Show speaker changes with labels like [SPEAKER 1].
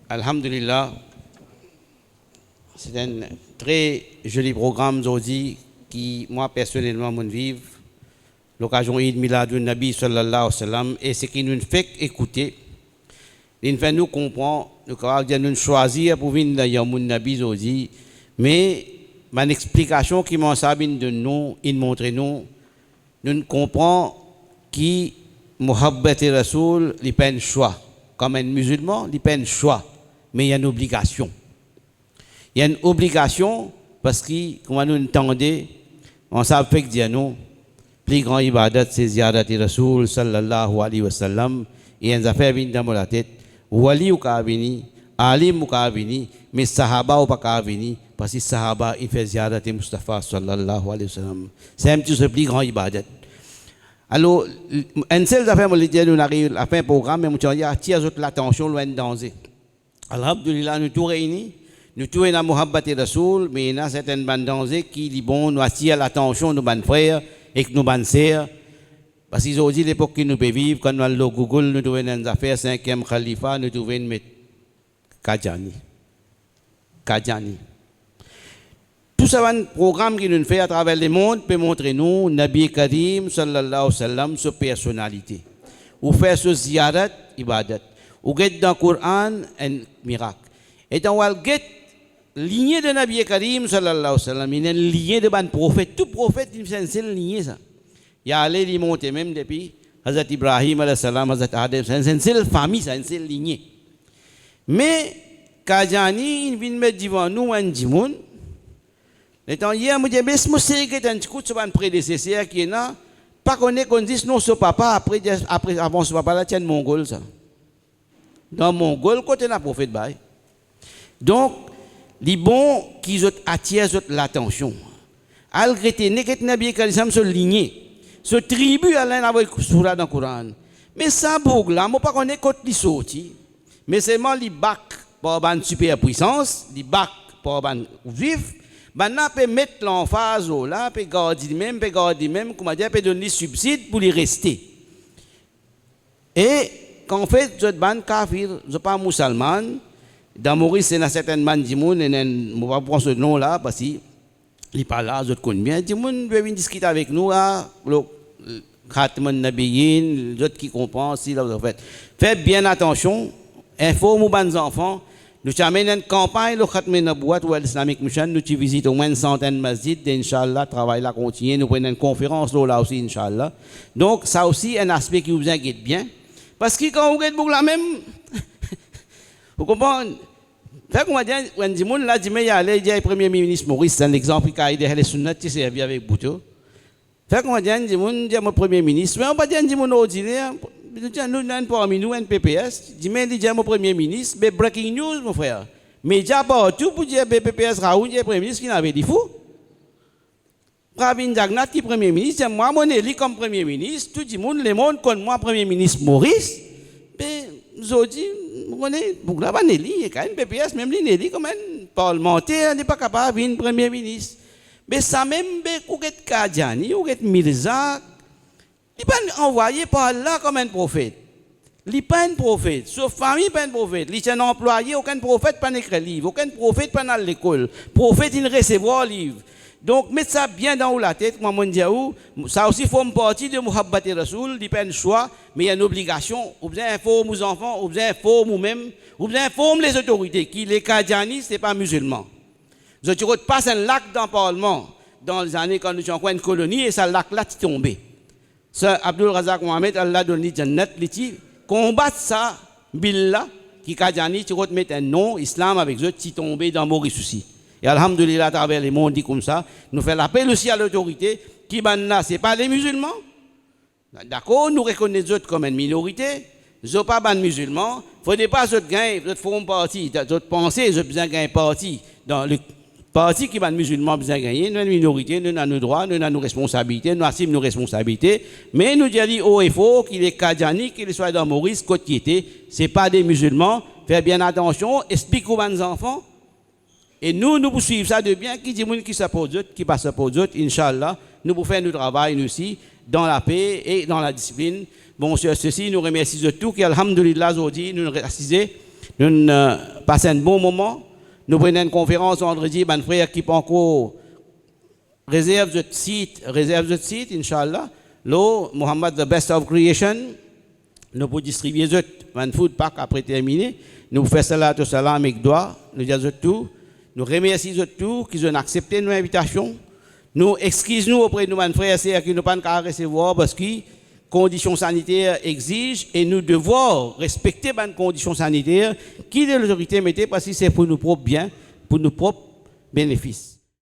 [SPEAKER 1] Alhamdulillah, c'est un très joli programme aujourd'hui qui, moi personnellement, me vive. L'occasion Eid Miladoun Nabi sallallahu alayhi wa sallam, et ce qui nous fait écouter, il fait nous comprendre, nous choisir pour venir dans Yamoun Nabi aujourd'hui, mais mon explication qui m'en sabine de nous, il montre nous comprenons qui Muhabbat et Rasoul, il pas un choix. Comme un musulman, il pas un choix, mais il y a une obligation. Il y a une obligation parce que, comme nous entendons, on sait que Dieu nous, plus grand ibadat, c'est ziyarat et Rasoul sallallahu alayhi wa sallam, et on a fait venir dans la tête, wali ou kavini, alim ou kavini, mais sahaba ou pas kavini, parce que sahaba, il fait ziyarat et Mustafa sallallahu alayhi wa sallam. C'est un petit peu plus grand ibadat. Alors, un seul affaire, nous arrivons à faire un programme, mais nous attirons l'attention loin de danger. Alhamdulillah, nous tous réunis, nous tous dans Muhabbat et Rasoul, mais il y a certaines bandes danger qui disent bon, nous attirons l'attention de nos frères et de nos sœurs. Parce qu'ils ont dit l'époque que nous pouvons vivre, quand nous allons au Google, nous trouvons des affaires 5e Khalifa, nous trouvons mettre Kadjani. Tout ça, un programme qui nous fait à travers le monde peut montrer nous, Nabi Karim, sallallahu alayhi wa sallam, sa personnalité. Ou faire ce ziyarat, ibadat. Ou get dans le Coran, un miracle. Et dans le get, lignée de Nabi Karim, sallallahu alayhi wa sallam, il y a une lignée de ban prophète. Tout prophète, il y a une seule lignée, ça. Il y a allé, il monte même depuis Hazrat Ibrahim, alayhi salam, Hazrat Adam, c'est une seule famille, c'est une seule lignée. Mais, Kadjani, il vient mettre devant nous un djimoun. Étant hier, je me dis, c'est un coup de son prédécesseur qui est là, pas qu'on ait qu'on dise non, ce papa, après avant ce papa, là, tiens, Mongol, ça. Dans Mongol, côté la prophète, bail. Donc, les bons qui attirent l'attention. Algrete, n'est Nabi Karim se ligné. Ce tribu, à l'un avec Soura dans le Coran. Mais ça, boug là, moi, pas qu'on ait côté sorti. Mais c'est moi, les bac pour une superpuissance, les bac pour un vif. Maintenant, on peut mettre l'emphase là, on peut garder même, comment dire, on peut donner des subsides pour les rester. Et quand on fait cette bande kafir, je ne suis pas musulman, dans Maurice, c'est une certaine bande de monde, et je ne vais pas prendre ce nom-là, parce qu'il n'est pas là, je le connais bien. Les gens veulent discuter avec nous, le Khatman Nabiyin, les autres qui comprennent, si là, vous faites. Faites bien attention, informez vos bonnes enfants. Nous avons une campagne, le Khatm Nabouat ou l'Islamic Mission, nous visitons au moins une centaine de masjids, Inch'Allah, le travail là continue, nous prenons une conférence là aussi, Inch'Allah. Donc, ça aussi un aspect qui vous inquiète bien. Parce que quand vous êtes beaucoup là même, vous comprenez? Fait qu'on va dire, quand dit moun là, dit mais il y a le Premier ministre Maurice, c'est un exemple qui a aidé les sunnates qui servi avec Bouto. Fait qu'on va dire, dit moun, dit mon Premier ministre, mais on va dire, dit mon ordinaire. Nous avons parmi nous un PPS, dit mais dit mon Premier ministre, mais breaking news mon frère. Mais déjà partout pour dire PPS Raoul, le Premier ministre qui n'avait dit fou. Pravin Jagnat qui Premier ministre, moi mon élu comme Premier ministre, tout le monde connaît moi Premier ministre Maurice. Mais nous dit, on est pour la vanne élu, et quand même PPS même l'élu comme un parlementaire n'est pas capable de venir Premier ministre. Mais ça même ou get Kadjani ou get Mirza. Il n'est pas envoyé par là comme un prophète. Il n'est pas un prophète. Sa famille n'est pas un prophète. Il est un employé, aucun prophète pas écrit livre. Aucun prophète pas dans l'école. Prophète, il recevoir livre. Donc, mettez ça bien dans la tête, moi, mon Dieu, ça aussi forme partie de Muhabbat et Rasoul. Il n'y a pas un choix, mais il y a une obligation. Vous devez informer aux enfants, vous devez informer vous-même, vous devez informer les autorités qui, les Kadjani, ce n'est pas musulman. Je passe un lac dans le Parlement dans les années quand nous avons une colonie et ça lac là est tombé. Sir Abdul Razak Mohamed, Allah donne Jannat, combattre ça, Billah, qui Kadjani, tu vas mettre un nom, islam avec eux, qui tombé dans Maurice aussi. Et alhamdulillah, à travers les mondes, dit comme ça, nous faisons l'appel aussi à l'autorité, qui là, ce n'est pas les musulmans. D'accord, nous reconnaissons comme une minorité, ils ne sont pas des musulmans, il ne faut pas que gagner, ils font partie, ils pensent qu'ils ont besoin de gagner partie dans le parti qui va être musulman besoin gagner, nous, une minorité, nous avons nos droits, nous avons nos responsabilités, nous assumons nos responsabilités, mais nous disons haut et faux qu'il est Kadjani, qu'il soit dans Maurice, côte qui était, ce n'est pas des musulmans, faites bien attention, expliquez aux enfants, et nous poursuivons ça de bien, qui dit qui s'oppose d'autres, qui passe pour d'autres, Inch'Allah, nous pour faire notre travail, nous aussi, dans la paix et dans la discipline. Bon, sur ceci, nous remercions de tout, qui, alhamdulillah, aujourd'hui, nous remercions Nous passons un bon moment. Nous prenons une conférence vendredi, ben frère qui peut encore réserve de site, Inch'Allah. Là, Muhammad, the best of creation, nous pouvons distribuer un food pack après terminer. Nous faisons cela, tout cela avec doigt. Nous disons tout. Nous remercions tout qui ont accepté nos invitations. Nous excusons auprès de nos frères et sœurs qui ne peuvent pas recevoir parce que les conditions sanitaires exigent et nous devons respecter les conditions sanitaires qui l'autorité mettait parce que c'est pour nos propres biens, pour nos propres bénéfices.